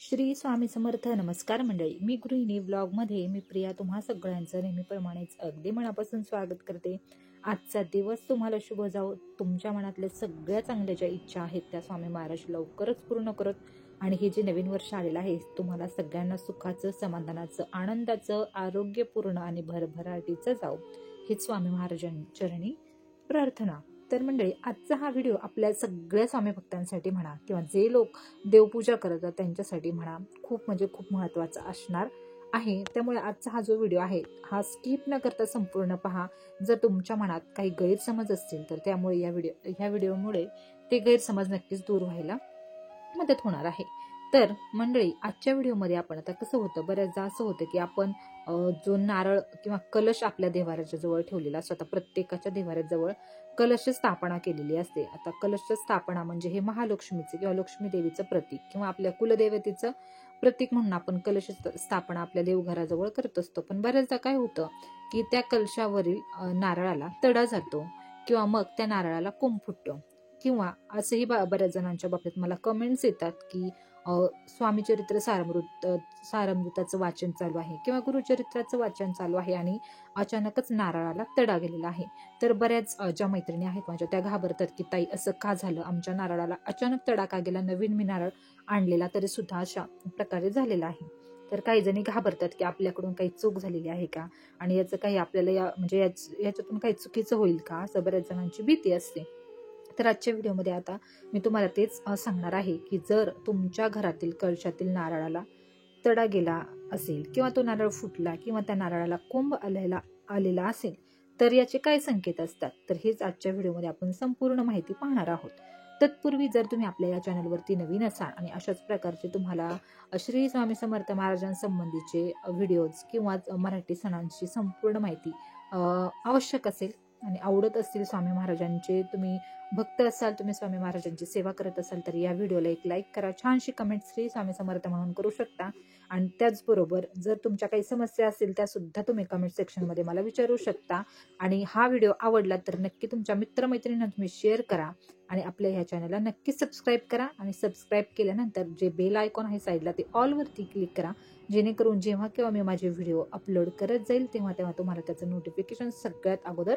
श्री स्वामी समर्थ. नमस्कार मंडळी, मी गृहिणी ब्लॉगमध्ये मी प्रिया तुम्हा सगळ्यांचं नेहमीप्रमाणेच अगदी मनापासून स्वागत करते. आजचा दिवस तुम्हाला शुभ जावो. तुमच्या मनातल्या सगळ्या चांगल्या ज्या इच्छा आहेत त्या स्वामी महाराज लवकरच पूर्ण करत आणि हे जे नवीन वर्ष आलेलं आहे तुम्हाला सगळ्यांना सुखाचं, समाधानाचं, आनंदाचं, आरोग्यपूर्ण आणि भरभराटीचं जावो हेच स्वामी महाराजांचरणी प्रार्थना. तर मंडळी, आजचा हा व्हिडिओ आपल्या सगळ्या स्वामी भक्तांसाठी म्हणा किंवा जे लोक देवपूजा करतात त्यांच्यासाठी म्हणा खूप खूप महत्त्वाचा असणार आहे. त्यामुळे आजचा हा जो व्हिडिओ आहे हा स्किप न करता संपूर्ण पहा. जर तुमच्या मनात काही गैरसमज असतील तर त्यामुळे या व्हिडिओमुळे ते गैरसमज नक्कीच दूर व्हायला मदत होणार आहे. तर मंडळी, आजच्या व्हिडिओमध्ये आपण आता कसं होतं, बऱ्याचदा असं होतं की आपण जो नारळ किंवा कलश आपल्या देवाऱ्याच्या जवळ ठेवलेला असतो. आता प्रत्येकाच्या देवाऱ्याजवळ कलश स्थापना केलेली असते. आता कलश स्थापना म्हणजे हे महालक्ष्मीचे किंवा लक्ष्मी देवीचं प्रतीक किंवा आपल्या कुलदेवतेचं प्रतीक म्हणून आपण कलश स्थापना आपल्या देवघराजवळ करत असतो. पण बऱ्याचदा काय होतं की त्या कलशावरील नारळाला तडा जातो किंवा मग त्या नारळाला कोंब फुटतो किंवा असंही बऱ्याच जणांच्या बाबतीत मला कमेंट्स येतात की स्वामी चरित्र सारामृताचं वाचन चालू आहे किंवा गुरुचरित्राचं वाचन चालू आहे आणि अचानकच नारळाला तडा गेलेला आहे. तर बऱ्याच ज्या मैत्रिणी आहेत माझ्या त्या घाबरतात की ताई असं का झालं, आमच्या नारळाला अचानक तडा का गेला, नवीन मी नारळ आणलेला तरी सुद्धा अशा प्रकारे झालेला आहे. तर काही जणी घाबरतात की आपल्याकडून काही चूक झालेली आहे का आणि याचं काही आपल्याला याच्यातून काही चुकीचं होईल का, असं बऱ्याच जणांची भीती असते. तर आजच्या व्हिडिओमध्ये आता मी तुम्हाला तेच सांगणार आहे की जर तुमच्या घरातील कलशातील नारळाला तडा गेला असेल किंवा तो नारळ फुटला किंवा त्या नारळाला कोंब आलेला असेल तर याचे काय संकेत असतात, तर हेच आजच्या व्हिडिओमध्ये आपण संपूर्ण माहिती पाहणार आहोत. तत्पूर्वी जर तुम्ही आपल्या या चॅनलवरती नवीन असाल आणि अशाच प्रकारचे तुम्हाला श्री स्वामी समर्थ महाराजांसंबंधीचे व्हिडिओज किंवा मराठी सणांची संपूर्ण माहिती आवश्यक असेल आणि आवडत असतील, स्वामी महाराजांचे तुम्ही भक्त असाल, तुम्ही स्वामी महाराजांची सेवा करत असाल तर या व्हिडिओला एक लाईक करा, छानशी कमेंट श्री स्वामी समर्थ म्हणून करू शकता. आणि त्याचबरोबर जर तुमच्या काही समस्या असतील त्या सुद्धा तुम्ही कमेंट सेक्शनमध्ये मला विचारू शकता. आणि हा व्हिडिओ आवडला तर नक्की तुमच्या मित्रमैत्रिणींना तुम्ही शेअर करा आणि आपल्या ह्या चॅनलला नक्की सबस्क्राईब करा. आणि सबस्क्राईब केल्यानंतर जे बेल आयकॉन आहे साईडला ते ऑलवरती क्लिक करा, जेणेकरून जेव्हा केव्हा मी माझे व्हिडिओ अपलोड करत जाईल तेव्हा तुम्हाला त्याचं नोटिफिकेशन सगळ्यात अगोदर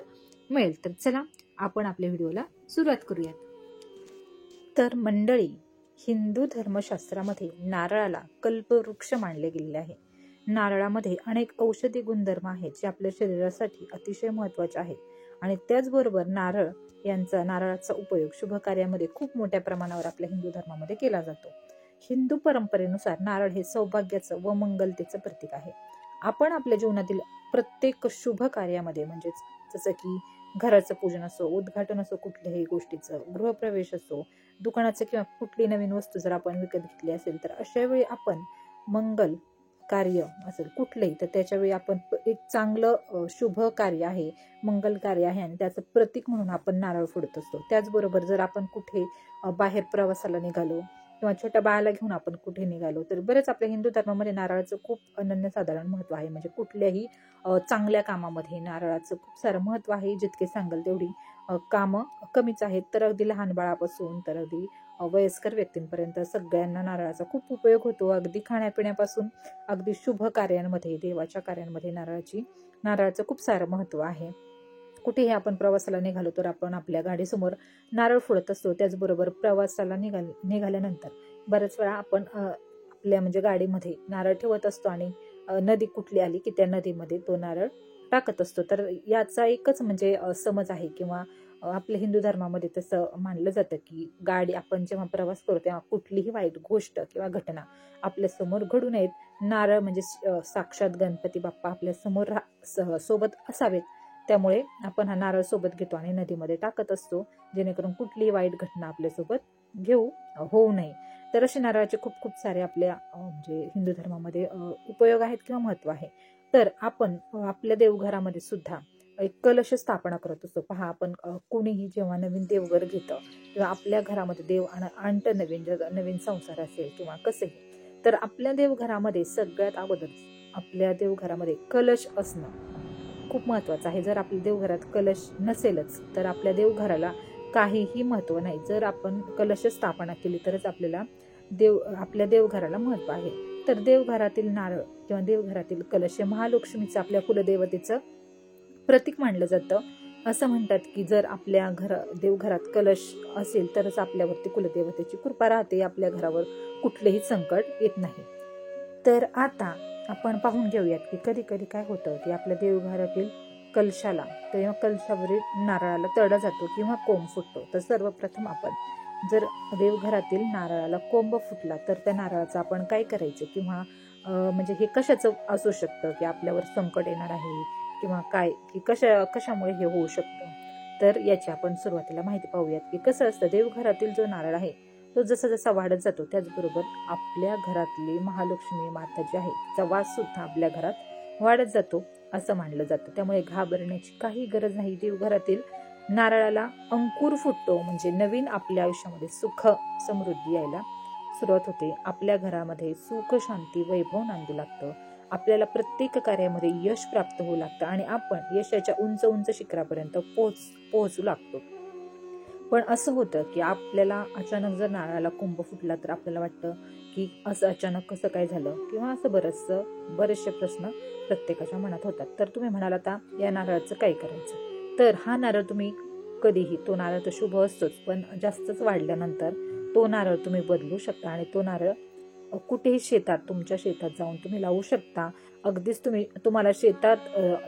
मिळेल. तर चला आपण आपल्या व्हिडिओला सुरुवात करूयात. तर मंडळी, हिंदू धर्मशास्त्रामध्ये नारळाला कल्पवृक्ष मानले गेलेले आहे. नारळामध्ये अनेक औषधी गुणधर्म आहेत जे आपल्या शरीरासाठी अतिशय महत्त्वाचे आहेत आणि त्याचबरोबर नारळाचा उपयोग शुभ कार्यामध्ये खूप मोठ्या प्रमाणावर आपल्या हिंदू धर्मामध्ये केला जातो. हिंदू परंपरेनुसार नारळ हे सौभाग्याचं व मंगलतेचं प्रतीक आहे. आपण आपल्या जीवनातील प्रत्येक शुभ कार्यामध्ये म्हणजेच जसं की घराचं पूजन असो, उद्घाटन असो, कुठल्याही गोष्टीचं गृहप्रवेश असो, दुकानाचं किंवा कुठली नवीन वस्तू जर आपण विकत घेतली असेल तर अशा वेळी आपण मंगल कार्य असेल कुठलंही तर त्याच्या वेळी आपण एक चांगलं शुभ कार्य आहे, मंगल कार्य आहे आणि त्याचं प्रतीक म्हणून आपण नारळ फोडत असतो. त्याचबरोबर जर आपण कुठे बाहेर प्रवासाला निघालो किंवा छोट्या बाळाला घेऊन आपण कुठे निघालो तर बरेच आपल्या हिंदू धर्मामध्ये नारळाचं खूप अनन्यसाधारण महत्त्व आहे. म्हणजे कुठल्याही चांगल्या कामामध्ये नारळाचं खूप सारं महत्त्व आहे. जितके सांगाल तेवढी कामं कमीच आहेत. तर अगदी लहान बाळापासून तर अगदी वयस्कर व्यक्तींपर्यंत सगळ्यांना नारळाचा खूप उपयोग होतो. अगदी खाण्यापिण्यापासून अगदी शुभ कार्यांमध्ये, देवाच्या कार्यांमध्ये नारळाचं खूप सारं महत्त्व आहे. कुठेही आपण प्रवासाला निघालो तर आपण आपल्या गाडीसमोर नारळ फोडत असतो. त्याचबरोबर प्रवासाला निघाल्यानंतर बऱ्याच वेळा आपण आपल्या गाडीमध्ये नारळ ठेवत असतो आणि नदी कुठली आली की त्या नदीमध्ये तो नारळ टाकत असतो. तर याचा एकच समज आहे किंवा आपल्या हिंदू धर्मामध्ये तसं मानलं जातं की आपण जेव्हा प्रवास करतो तेव्हा कुठलीही वाईट गोष्ट किंवा घटना आपल्या समोर घडू नयेत. नारळ साक्षात गणपती बाप्पा आपल्या समोर सोबत असावेत, त्यामुळे आपण हा नारळ सोबत घेतो आणि नदीमध्ये टाकत असतो, जेणेकरून कुठलीही वाईट घटना आपल्यासोबत होऊ नये. तर असे नारळाचे खूप खूप सारे आपल्या हिंदू धर्मामध्ये उपयोग आहेत किंवा महत्त्व आहे. तर आपण आपल्या देवघरामध्ये सुद्धा एक कलश स्थापना करत असतो. पहा, आपण कोणीही जेव्हा नवीन देवघर घेतं किंवा आपल्या घरामध्ये देव आणतं नवीन संसार असेल किंवा कसंही, तर आपल्या देवघरामध्ये सगळ्यात अगोदर आपल्या देवघरामध्ये कलश असणं खूप महत्त्वाचं आहे. जर आपल्या देवघरात कलश नसेलच तर आपल्या देवघराला काहीही महत्त्व नाही. जर आपण कलश स्थापना केली तरच आपल्याला आपल्या देवघराला महत्व आहे. तर देवघरातील नारळ किंवा देवघरातील कलश हे महालक्ष्मीचं, आपल्या कुलदेवतेचं प्रतीक मानलं जातं. असं म्हणतात की जर आपल्या देवघरात कलश असेल तरच आपल्यावरती कुलदेवतेची कृपा राहते, आपल्या घरावर कुठलेही संकट येत नाही. तर आता आपण पाहून घेऊयात की कधी कधी काय होतं की आपल्या देवघरातील कलशाला किंवा कलशावरील नारळाला तडा जातो किंवा कोंब फुटतो. तर सर्वप्रथम आपण जर देवघरातील नारळाला कोंब फुटला तर त्या नारळाचं आपण काय करायचं, किंवा म्हणजे हे कशाचं असू शकतं की आपल्यावर संकट येणार आहे किंवा काय, की कशामुळे हे होऊ शकतं. तर याची आपण सुरुवातीला माहिती पाहूयात की कसं असतं. देवघरातील जो नारळ आहे तो जसा जसा वाढत जातो त्याचबरोबर आपल्या घरातली महालक्ष्मी माता जी आहे तिचा वास सुद्धा आपल्या घरात वाढत जातो असं मानलं जातं. त्यामुळे घाबरण्याची काही गरज नाही. देवघरातील नारळाला अंकुर फुटतो म्हणजे नवीन आपल्या आयुष्यामध्ये सुख समृद्धी यायला सुरुवात होते. आपल्या घरामध्ये सुख शांती वैभव नांदू लागतं. आपल्याला प्रत्येक कार्यामध्ये यश प्राप्त होऊ लागतं आणि आपण यशाच्या उंच उंच शिखरापर्यंत पोहोचू लागतो. पण असं होतं की आपल्याला अचानक जर नारळाला कोंब फुटला तर आपल्याला वाटतं की असं अचानक कसं काय झालं, किंवा असं बरेचसे प्रश्न प्रत्येकाच्या मनात होतात. तर तुम्ही म्हणाल आता या नारळाचं काय करायचं. तर हा नारळ तुम्ही कधीही, तो नारळ तर शुभ असतोच पण जास्तच वाढल्यानंतर तो नारळ तुम्ही बदलू शकता आणि तो नारळ कुठेही तुमच्या शेतात जाऊन तुम्ही लावू शकता. अगदीच तुम्हाला शेतात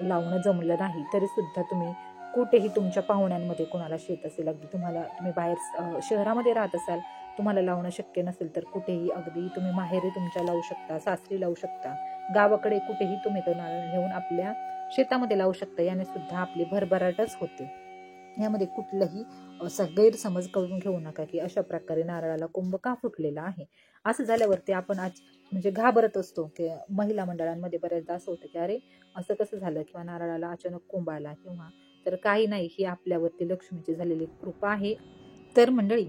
लावणं जमलं नाही तरी सुद्धा तुम्ही कुठेही तुमच्या पाहुण्यांमध्ये कोणाला शेत असेल, अगदी तुम्ही बाहेर शहरामध्ये राहत असाल, तुम्हाला लावणं शक्य नसेल तर कुठेही, अगदी तुम्ही माहेरी तुमच्या लावू शकता, सासरी लावू शकता, गावाकडे कुठेही तुम्ही तो नारळ घेऊन आपल्या शेतामध्ये लावू शकता. याने सुद्धा आपली भरभराटच होते. यामध्ये कुठलंही गैरसमज करून घेऊ नका की अशा प्रकारे नारळाला कोंब का फुटलेला आहे. असं झाल्यावरती आपण म्हणजे घाबरत असतो की महिला मंडळांमध्ये बऱ्याचदा असं होतं की अरे असं कसं झालं, किंवा नारळाला अचानक कोंब आला, किंवा तर काही नाही, ही आपल्यावरती लक्ष्मीची झालेली कृपा आहे. तर मंडळी,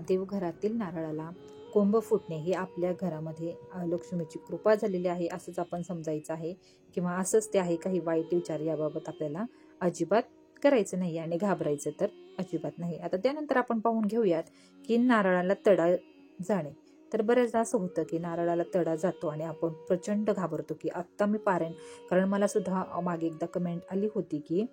देवघरातील नारळाला कोंब फुटणे ही आपल्या घरामध्ये लक्ष्मीची कृपा झालेली आहे असंच आपण समजायचं आहे, किंवा असंच ते आहे. काही वाईट विचार याबाबत आपल्याला अजिबात करायचं नाही आणि घाबरायचं तर अजिबात नाही. आता त्यानंतर आपण पाहून घेऊयात की नारळाला तडा जाणे. तर बऱ्याचदा असं होतं की नारळाला तडा जातो आणि आपण प्रचंड घाबरतो की आत्ता मी पारायण, कारण मला सुद्धा मागे एकदा कमेंट आली होती की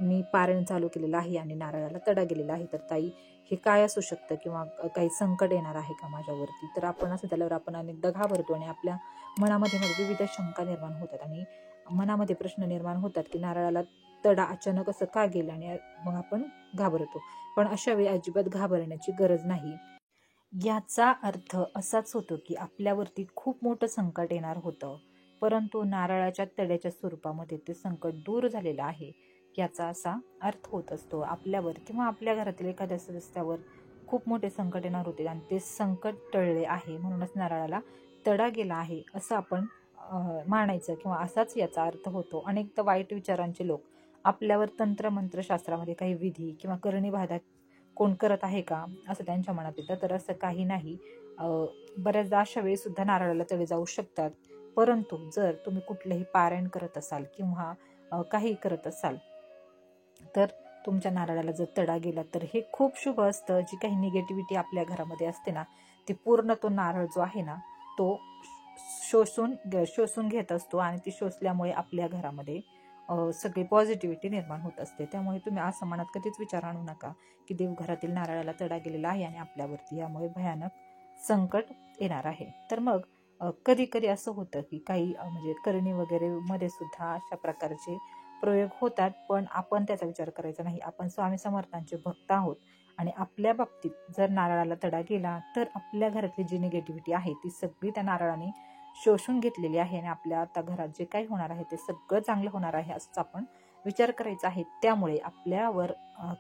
मी पारायण चालू केलेलं आहे आणि नारळाला तडा गेलेला आहे, तर ताई हे काय असू शकतं, किंवा काही संकट येणार आहे का माझ्यावरती. तर आपण असं झाल्यावर आपण अनेकदा घाबरतो आणि आपल्या मनामध्ये विविध शंका निर्माण होतात आणि मनामध्ये प्रश्न निर्माण होतात की नारळाला तडा अचानक असं का गेलं, आणि मग आपण घाबरतो. पण अशा वेळी अजिबात घाबरण्याची गरज नाही. याचा अर्थ असाच होतो की आपल्यावरती खूप मोठं संकट येणार होतं, परंतु नारळाच्या तड्याच्या स्वरूपामध्ये ते संकट दूर झालेलं आहे याचा असा अर्थ होत असतो. आपल्यावर किंवा आपल्या घरातील एखाद्या सदस्यावर खूप मोठे संकट येणार होते आणि ते संकट टळले आहे, म्हणूनच नारळाला तडा गेला आहे असं आपण मानायचं, किंवा असाच याचा अर्थ होतो. अनेकदा वाईट विचारांचे लोक आपल्यावर तंत्रमंत्रशास्त्रामध्ये काही विधी किंवा करणीबाधा कोण करत आहे का असं त्यांच्या मनात येतं. तर असं काही नाही. बऱ्याचदा अशा वेळी सुद्धा नारळाला तडे जाऊ शकतात. परंतु जर तुम्ही कुठलेही पारायण करत असाल किंवा काही करत असाल तर तुमच्या नारळाला जर तडा गेला तर हे खूप शुभ असतं. जी काही निगेटिव्हिटी आपल्या घरामध्ये असते ना, ती पूर्ण तो नारळ जो आहे ना तो शोषून घेत असतो आणि ती शोषल्यामुळे आपल्या घरामध्ये सगळी पॉझिटिव्हिटी निर्माण होत असते. त्यामुळे तुम्ही असं मनात कधीच विचार आणू नका की देवघरातील नारळाला तडा गेलेला आहे आणि आपल्यावरती यामुळे भयानक संकट येणार आहे. तर मग कधी कधी असं होतं की काही म्हणजे करणी वगैरे मध्ये सुद्धा अशा प्रकारचे प्रयोग होतात, पण आपण त्याचा विचार करायचा नाही. आपण स्वामी समर्थांचे भक्त आहोत आणि आपल्या बाबतीत जर नारळाला तडा गेला तर आपल्या घरातली जी निगेटिव्हिटी आहे ती सगळी त्या नारळाने शोषून घेतलेली आहे आणि आपल्या आता घरात जे काही होणार आहे ते सगळं चांगलं होणार आहे असंच आपण विचार करायचा आहे. त्यामुळे आपल्यावर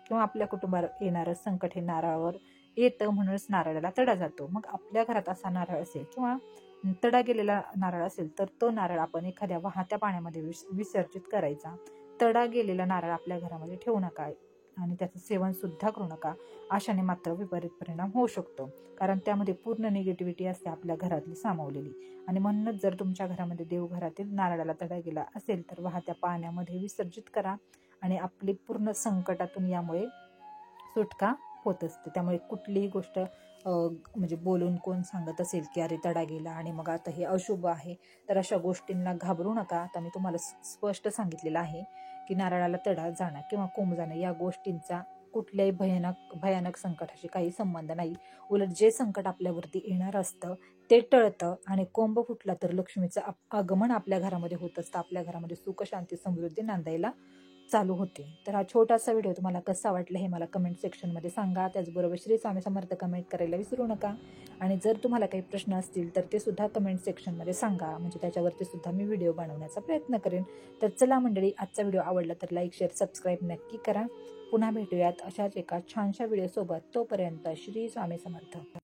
किंवा आपल्या कुटुंबावर येणारं संकट हे नारळावर येतं, म्हणूनच नारळाला तडा जातो. मग आपल्या घरात असा नारळ असेल किंवा तडा गेलेला नारळ असेल तर तो नारळ आपण एखाद्या वाहत्या पाण्यामध्ये विसर्जित करायचा. तडा गेलेला नारळ आपल्या घरामध्ये ठेवू नका आणि त्याचं सेवन सुद्धा करू नका. अशाने मात्र विपरीत परिणाम होऊ शकतो, कारण त्यामध्ये पूर्ण निगेटिव्हिटी असते आपल्या घरातली सामावलेली. आणि म्हणूनच जर तुमच्या घरामध्ये देवघरातील नारळाला तडा गेला असेल तर वाहत्या पाण्यामध्ये विसर्जित करा आणि आपली पूर्ण संकटातून यामुळे सुटका होत असते. त्यामुळे कुठलीही गोष्ट म्हणजे बोलून कोण सांगत असेल की अरे तडा गेला आणि मग आता हे अशुभ आहे, तर अशा गोष्टींना घाबरू नका. आता मी तुम्हाला स्पष्ट सांगितलेलं आहे की नारळाला तडा जाणं किंवा कोंब जाणं या गोष्टींचा कुठल्याही भयानक संकटाशी काही संबंध नाही. उलट जे संकट आपल्यावरती येणार असतं ते टळतं आणि कोंब फुटला तर लक्ष्मीचं आगमन आपल्या घरामध्ये होत असतं. आपल्या घरामध्ये सुख, शांती, समृद्धी नांदायला चालू होते. तर हा छोटासा व्हिडिओ तुम्हाला कसा वाटला हे मला कमेंट सेक्शनमध्ये सांगा. त्याचबरोबर श्री स्वामी समर्थ कमेंट करायला विसरू नका. आणि जर तुम्हाला काही प्रश्न असतील तर ते सुद्धा कमेंट सेक्शनमध्ये सांगा, म्हणजे त्याच्यावरती सुद्धा मी व्हिडिओ बनवण्याचा प्रयत्न करेन. तर चला मंडळी, आजचा व्हिडिओ आवडला तर लाईक, शेअर, सबस्क्राईब नक्की करा. पुन्हा भेटूयात अशाच एका छानशा व्हिडिओसोबत. तोपर्यंत श्री स्वामी समर्थ.